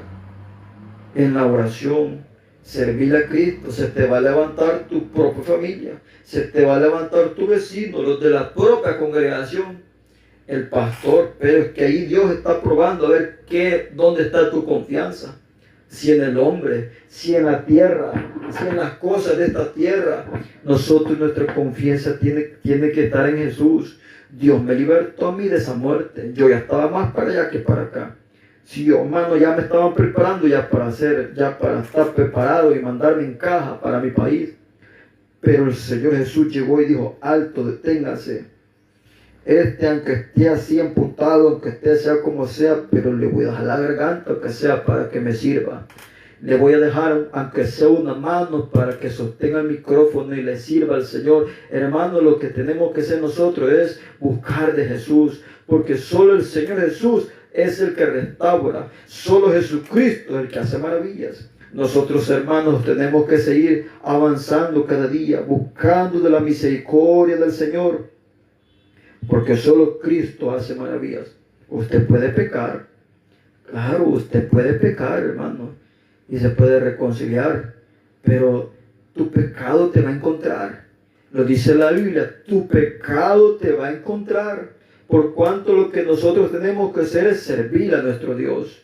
en la oración, servir a Cristo. Se te va a levantar tu propia familia, se te va a levantar tu vecino, los de la propia congregación, el pastor. Pero es que ahí Dios está probando a ver dónde está tu confianza. Si en el hombre, si en la tierra, si en las cosas de esta tierra. Nosotros, nuestra confianza tiene que estar en Jesús. Dios me libertó a mí de esa muerte. Yo ya estaba más para allá que para acá. Si yo, hermano, ya me estaban preparando ya para estar preparado y mandarme en caja para mi país. Pero el Señor Jesús llegó y dijo, alto, deténgase. Aunque esté así amputado, aunque sea como sea, pero le voy a dejar la garganta, aunque sea para que me sirva. Le voy a dejar, aunque sea una mano, para que sostenga el micrófono y le sirva al Señor. Hermano, lo que tenemos que hacer nosotros es buscar de Jesús, porque solo el Señor Jesús es el que restaura. Solo Jesucristo es el que hace maravillas. Nosotros, hermanos, tenemos que seguir avanzando cada día, buscando de la misericordia del Señor, porque solo Cristo hace maravillas. Usted puede pecar, claro, usted puede pecar, hermano, y se puede reconciliar, pero tu pecado te va a encontrar. Lo dice la Biblia, tu pecado te va a encontrar, por cuanto lo que nosotros tenemos que hacer es servir a nuestro Dios.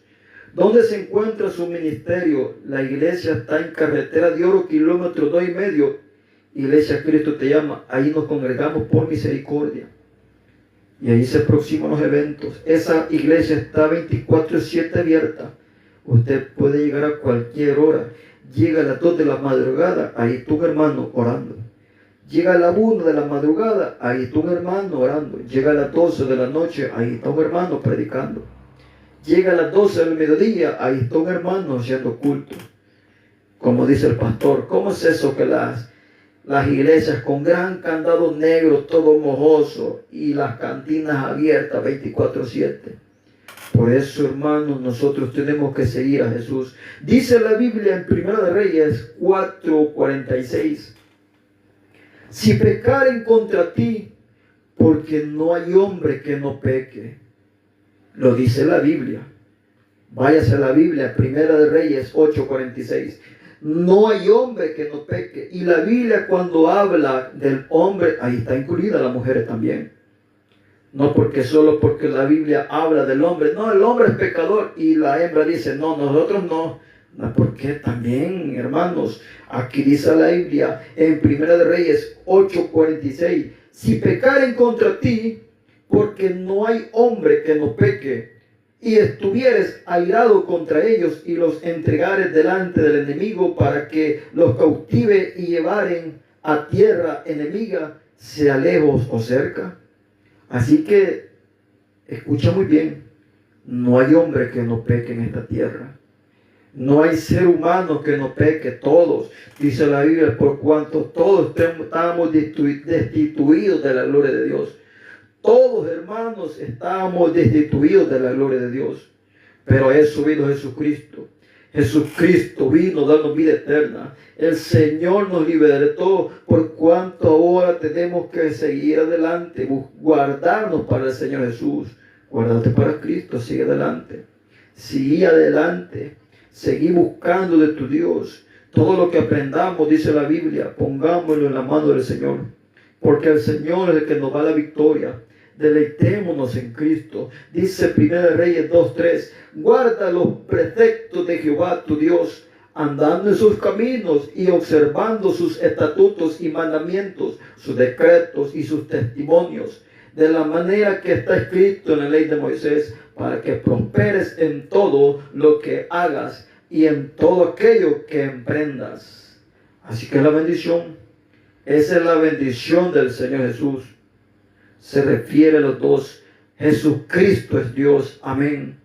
¿Dónde se encuentra su ministerio? La iglesia está en Carretera de Oro, kilómetro 2,5. Iglesia Cristo te llama. Ahí nos congregamos por misericordia. Y ahí se aproximan los eventos. Esa iglesia está 24/7 abierta. Usted puede llegar a cualquier hora. Llega a las 2 de la madrugada, ahí está un hermano orando. Llega a la 1 de la madrugada, ahí está un hermano orando. Llega a las 12 de la noche, ahí está un hermano predicando. Llega a las 12 del mediodía, ahí está un hermano haciendo culto. Como dice el pastor, ¿cómo es eso que las iglesias con gran candado negro, todo mojoso, y las cantinas abiertas 24/7? Por eso, hermanos, nosotros tenemos que seguir a Jesús. Dice la Biblia en Primera de Reyes 4:46. Si pecaren contra ti, porque no hay hombre que no peque. Lo dice la Biblia. Váyase a la Biblia, Primera de Reyes 8:46. No hay hombre que no peque. Y la Biblia, cuando habla del hombre, ahí está incluida las mujeres también. No solo porque la Biblia habla del hombre. No, el hombre es pecador. Y la hembra dice, no, nosotros no. No, porque también, hermanos, aquí dice la Biblia en Primera de Reyes 8:46. Si pecaren contra ti, porque no hay hombre que no peque, y estuvieres airado contra ellos y los entregares delante del enemigo para que los cautive y llevaren a tierra enemiga, sea lejos o cerca. Así que, escucha muy bien, no hay hombre que no peque en esta tierra. No hay ser humano que no peque, todos. Dice la Biblia, por cuanto todos estábamos destituidos de la gloria de Dios. Todos, hermanos, estábamos destituidos de la gloria de Dios. Pero a eso vino Jesucristo. Jesucristo vino dando vida eterna. El Señor nos libertó, por cuanto ahora tenemos que seguir adelante, guardarnos para el Señor Jesús. Guárdate para Cristo, sigue adelante. Sigue adelante. Seguí buscando de tu Dios. Todo lo que aprendamos, dice la Biblia, pongámoslo en la mano del Señor. Porque el Señor es el que nos da la victoria. Deleitémonos en Cristo. Dice 1 Reyes 2:3. Guarda los preceptos de Jehová tu Dios, andando en sus caminos y observando sus estatutos y mandamientos, sus decretos y sus testimonios, de la manera que está escrito en la ley de Moisés, para que prosperes en todo lo que hagas y en todo aquello que emprendas. Así que la bendición, esa es la bendición del Señor Jesús. Se refiere a los dos. Jesucristo es Dios. Amén.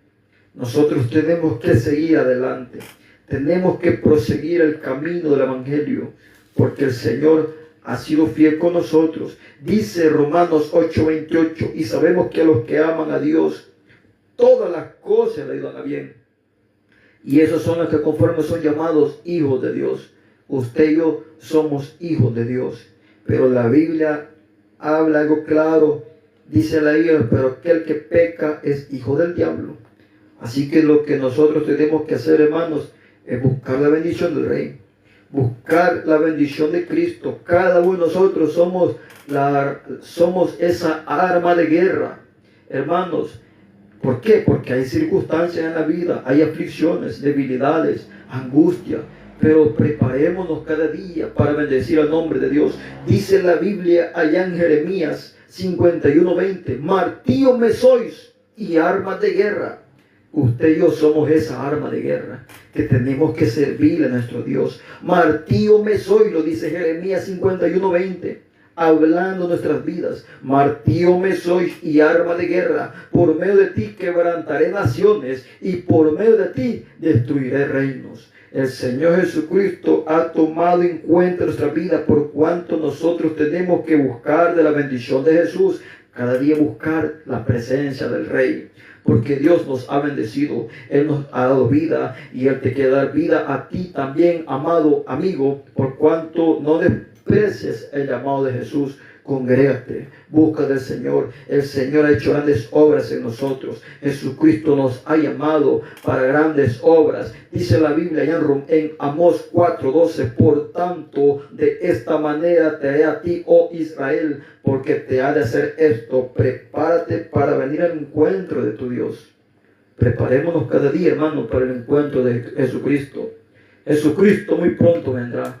Nosotros tenemos que seguir adelante. Tenemos que proseguir el camino del Evangelio, porque el Señor ha sido fiel con nosotros. Dice Romanos 8:28, y sabemos que a los que aman a Dios, todas las cosas le ayudan a bien. Y esos son los que conforme son llamados hijos de Dios. Usted y yo somos hijos de Dios. Pero la Biblia habla algo claro. Dice la Biblia, pero aquel que peca es hijo del diablo. Así que lo que nosotros tenemos que hacer, hermanos, es buscar la bendición del Rey. Buscar la bendición de Cristo. Cada uno de nosotros somos esa arma de guerra. Hermanos, ¿por qué? Porque hay circunstancias en la vida, hay aflicciones, debilidades, angustia. Pero preparémonos cada día para bendecir al nombre de Dios. Dice la Biblia allá en Jeremías 51:20. Martillo me sois y armas de guerra. Usted y yo somos esa arma de guerra que tenemos que servirle a nuestro Dios. Martillo me soy, lo dice Jeremías 51:20, hablando nuestras vidas. Martillo me soy y arma de guerra. Por medio de ti quebrantaré naciones y por medio de ti destruiré reinos. El Señor Jesucristo ha tomado en cuenta nuestra vida por cuanto nosotros tenemos que buscar de la bendición de Jesús. Cada día buscar la presencia del Rey. Porque Dios nos ha bendecido, Él nos ha dado vida y Él te quiere dar vida a ti también, amado amigo, por cuanto no desprecies el llamado de Jesús. Congrégate, busca del Señor. El Señor ha hecho grandes obras en nosotros. Jesucristo nos ha llamado para grandes obras. Dice la Biblia en Amós 4:12, por tanto, de esta manera te haré a ti, oh Israel, porque te ha de hacer esto. Prepárate para venir al encuentro de tu Dios. Preparémonos cada día, hermano, para el encuentro de Jesucristo. Jesucristo muy pronto vendrá.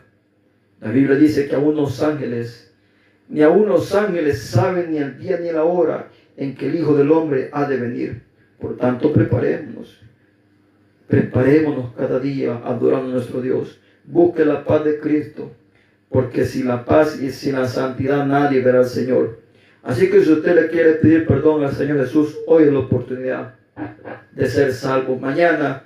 La Biblia dice que aún los ángeles, ni aún los ángeles saben ni el día ni la hora en que el Hijo del Hombre ha de venir. Por tanto, preparémonos cada día adorando a nuestro Dios. Busque la paz de Cristo, porque sin la paz y sin la santidad nadie verá al Señor. Así que si usted le quiere pedir perdón al Señor Jesús, hoy es la oportunidad de ser salvo. Mañana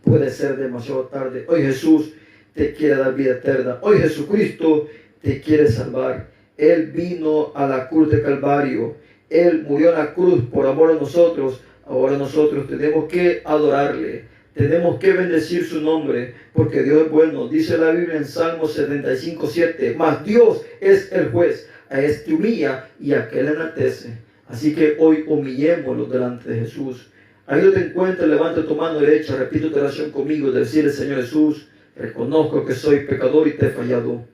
puede ser demasiado tarde. Hoy Jesús te quiere dar vida eterna. Hoy Jesucristo te quiere salvar. Él vino a la cruz de Calvario. Él murió en la cruz por amor a nosotros. Ahora nosotros tenemos que adorarle. Tenemos que bendecir su nombre, porque Dios es bueno. Dice la Biblia en Salmo 75:7, mas Dios es el juez, a este humilla y a aquel enaltece. Así que hoy humillémoslo delante de Jesús. Ahí donde te encuentres, levanta tu mano derecha, repite tu oración conmigo, decirle: Señor Jesús, reconozco que soy pecador y te he fallado.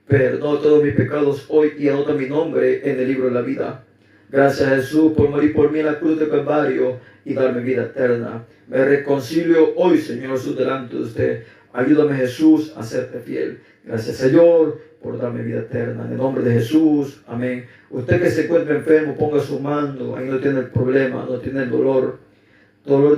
Perdono todos mis pecados hoy y anota mi nombre en el libro de la vida. Gracias a Jesús por morir por mí en la cruz de Calvario y darme vida eterna. Me reconcilio hoy, Señor Jesús, delante de usted. Ayúdame, Jesús, a serte fiel. Gracias, Señor, por darme vida eterna. En el nombre de Jesús, amén. Usted que se encuentra enfermo, ponga su mano. Ahí no tiene el problema, no tiene el dolor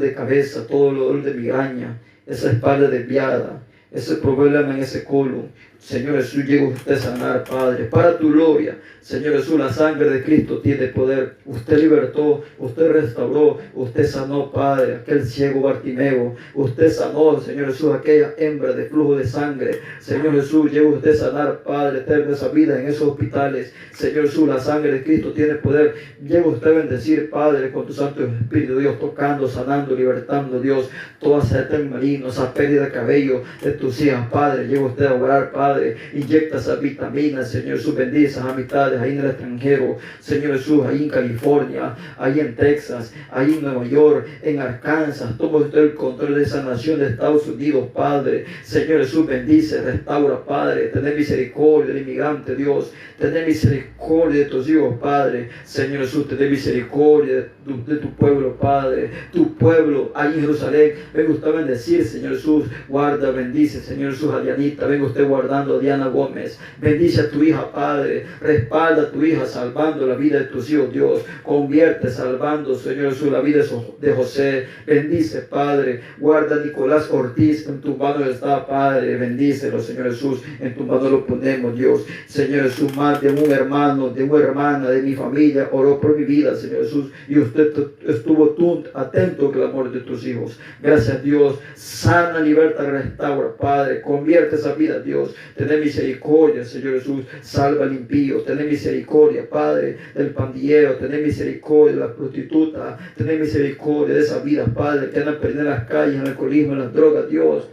de cabeza, todo el dolor de migraña, esa espalda desviada, ese problema en ese colon. Señor Jesús, llega usted a sanar, Padre, para tu gloria. Señor Jesús, la sangre de Cristo tiene poder. Usted libertó, usted restauró, usted sanó, Padre, aquel ciego Bartimeo. Usted sanó, Señor Jesús, aquella hembra de flujo de sangre. Señor Jesús, llega usted a sanar, Padre eterno, esa vida en esos hospitales. Señor Jesús, la sangre de Cristo tiene poder. Llega usted a bendecir, Padre, con tu Santo Espíritu, Dios, tocando, sanando, libertando, Dios, toda esa maligno, esa pérdida de cabello de tus hijas, Padre. Llega usted a orar, Padre. Inyecta esas vitaminas, Señor Jesús, bendice esas amistades ahí en el extranjero, Señor Jesús, ahí en California, ahí en Texas, ahí en Nueva York, en Arkansas. Toma usted el control de esa nación de Estados Unidos, Padre. Señor Jesús, bendice, restaura, Padre. Tener misericordia del inmigrante, Dios. Tener misericordia de tus hijos, Padre. Señor Jesús, tener misericordia de tu pueblo, Padre. Tu pueblo, ahí en Jerusalén. Venga usted a bendecir, Señor Jesús. Guarda, bendice, Señor Jesús, a Dianita. Venga usted guardando a Diana Gómez. Bendice a tu hija, Padre. Respalda a tu hija, salvando la vida de tus hijos, Dios. Convierte, salvando, Señor Jesús, la vida de José. Bendice, Padre. Guarda a Nicolás Ortiz. En tu mano está, Padre. Bendícelo, Señor Jesús. En tu mano lo ponemos, Dios. Señor Jesús, más de un hermano, de una hermana, de mi familia, oró por mi vida, Señor Jesús. Y usted estuvo atento al clamor de tus hijos. Gracias, Dios. Sana, liberta, restaura, Padre. Convierte esa vida, Dios. Tener misericordia, Señor Jesús. Salva al impío. Tener misericordia, Padre, del pandillero. Tener misericordia de la prostituta. Tener misericordia de esa vida, Padre, que andan perdiendo en las calles, en el alcoholismo, en las drogas, Dios.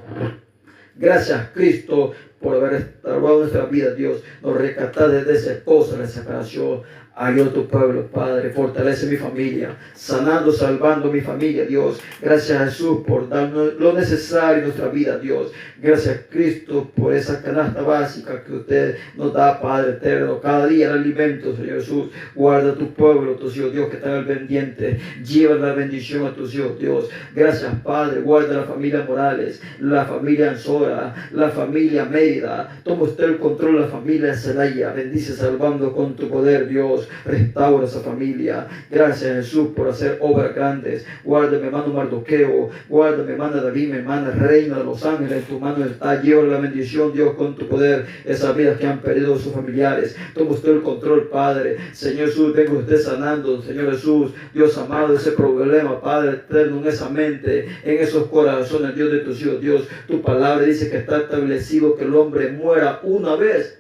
Gracias, Cristo, por haber restaurado nuestra vida, Dios. Nos rescataste de esa esposa, de la separación. Ayuda a tu pueblo, Padre. Fortalece mi familia. Sanando, salvando mi familia, Dios. Gracias, Jesús, por darnos lo necesario en nuestra vida, Dios. Gracias, Cristo, por esa canasta básica que usted nos da, Padre eterno. Cada día el alimento, Señor Jesús. Guarda a tu pueblo, tus hijos, Dios, que están al pendiente. Lleva la bendición a tus hijos, Dios. Gracias, Padre. Guarda la familia Morales, la familia Ansora, la familia Mérida. Toma usted el control de la familia Zelaya. Bendice salvando con tu poder, Dios. Dios, restaura esa familia. Gracias, Jesús, por hacer obras grandes. Guarda mi hermano Mardoqueo, guarda mi hermana David, mi hermana Reina de los Ángeles, en tu mano está. Lleva la bendición, Dios, con tu poder, esas vidas que han perdido sus familiares. Toma usted el control, Padre. Señor Jesús, venga usted sanando, Señor Jesús, Dios amado, ese problema, Padre eterno, en esa mente, en esos corazones, Dios de tus hijos. Dios, tu palabra dice que está establecido que el hombre muera una vez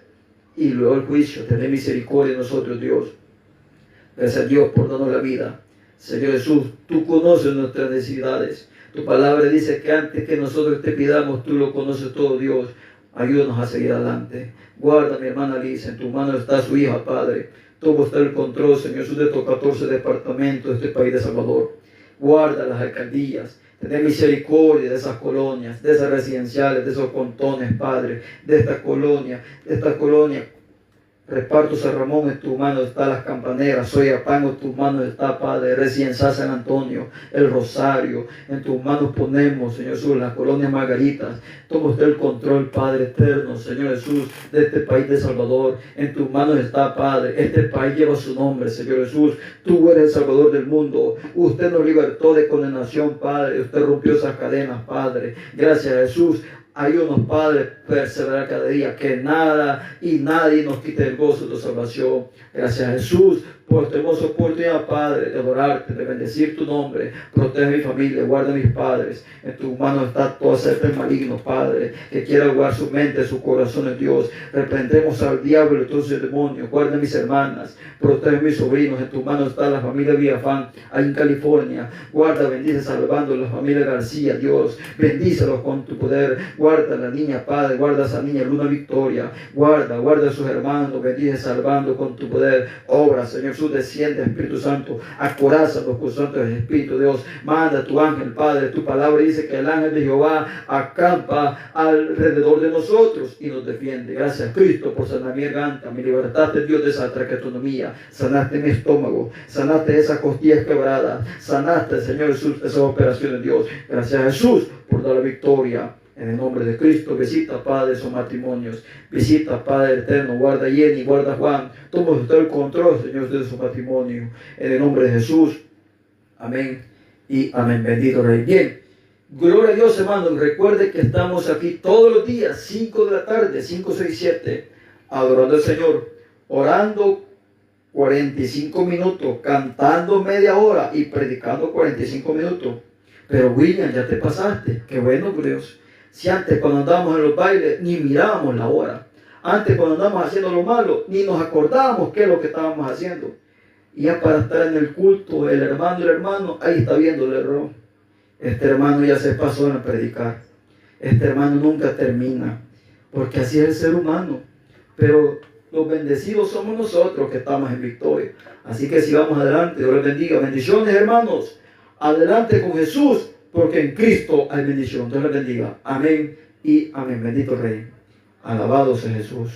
y luego el juicio. Ten misericordia de nosotros, Dios. Gracias a Dios por darnos la vida. Señor Jesús, tú conoces nuestras necesidades. Tu palabra dice que antes que nosotros te pidamos, tú lo conoces todo, Dios. Ayúdanos a seguir adelante. Guarda a mi hermana Lisa, en tu mano está su hija, Padre. Toma usted el control, Señor Jesús, de estos 14 departamentos de este país de Salvador. Guarda las alcaldías. Ten misericordia de esas colonias, de esas residenciales, de esos contones, Padre, de esta colonia, Reparto San Ramón, en tu mano está las campaneras. Soyapango, en tu mano está, Padre. Residencial San Antonio, el Rosario. En tus manos ponemos, Señor Jesús, las colonias Margaritas. Toma usted el control, Padre eterno, Señor Jesús, de este país de Salvador. En tus manos está, Padre. Este país lleva su nombre, Señor Jesús. Tú eres el Salvador del mundo. Usted nos libertó de condenación, Padre. Usted rompió esas cadenas, Padre. Gracias, Jesús. Ayúdanos, Padre, perseverar cada día, que nada y nadie nos quite el gozo de tu salvación. Gracias, Jesús, por tu hermosa oportunidad, Padre, de adorarte, de bendecir tu nombre. Protege a mi familia, guarda a mis padres. En tus manos está todo ser maligno, Padre, que quiera guardar su mente, su corazón en Dios. Reprendemos al diablo y todos sus demonios. Guarda a mis hermanas, protege a mis sobrinos. En tus manos está la familia Villafán, ahí en California. Guarda, bendice, salvando a la familia García, Dios. Bendícelos con tu poder. Guarda a la niña, Padre, guarda a esa niña Luna Victoria. Guarda a sus hermanos, bendice, salvando con tu poder. Obra, Señor Jesús, desciende, Espíritu Santo, acorázanos con santo Espíritu, Dios. Manda a tu ángel, Padre. Tu palabra dice que el ángel de Jehová acampa alrededor de nosotros y nos defiende. Gracias, Cristo, por sanar mi garganta. Me libertaste, Dios, de esa traqueotomía. Sanaste mi estómago, sanaste esas costillas quebradas, sanaste, Señor Jesús, esas operaciones, Dios. Gracias, Jesús, por dar la victoria. En el nombre de Cristo, visita, Padre, sus matrimonios. Visita, Padre eterno, guarda a Jenny, guarda a Juan. Toma usted el control, Señor, de su matrimonio. En el nombre de Jesús. Amén y amén. Bendito Rey. Bien. Gloria a Dios, hermanos. Recuerde que estamos aquí todos los días, 5 de la tarde, 5, 6, 7, adorando al Señor, orando 45 minutos, cantando media hora y predicando 45 minutos. Pero William, ya te pasaste. Qué bueno, Dios. Si antes cuando andábamos en los bailes ni mirábamos la hora. Antes cuando andábamos haciendo lo malo ni nos acordábamos qué es lo que estábamos haciendo. Y ya para estar en el culto, el hermano, ahí está viendo el error. Este hermano ya se pasó en predicar. Este hermano nunca termina. Porque así es el ser humano. Pero los bendecidos somos nosotros que estamos en victoria. Así que si vamos adelante, Dios les bendiga. Bendiciones, hermanos. Adelante con Jesús. Porque en Cristo hay bendición. Dios les bendiga. Amén y amén. Bendito Rey. Alabado sea Jesús.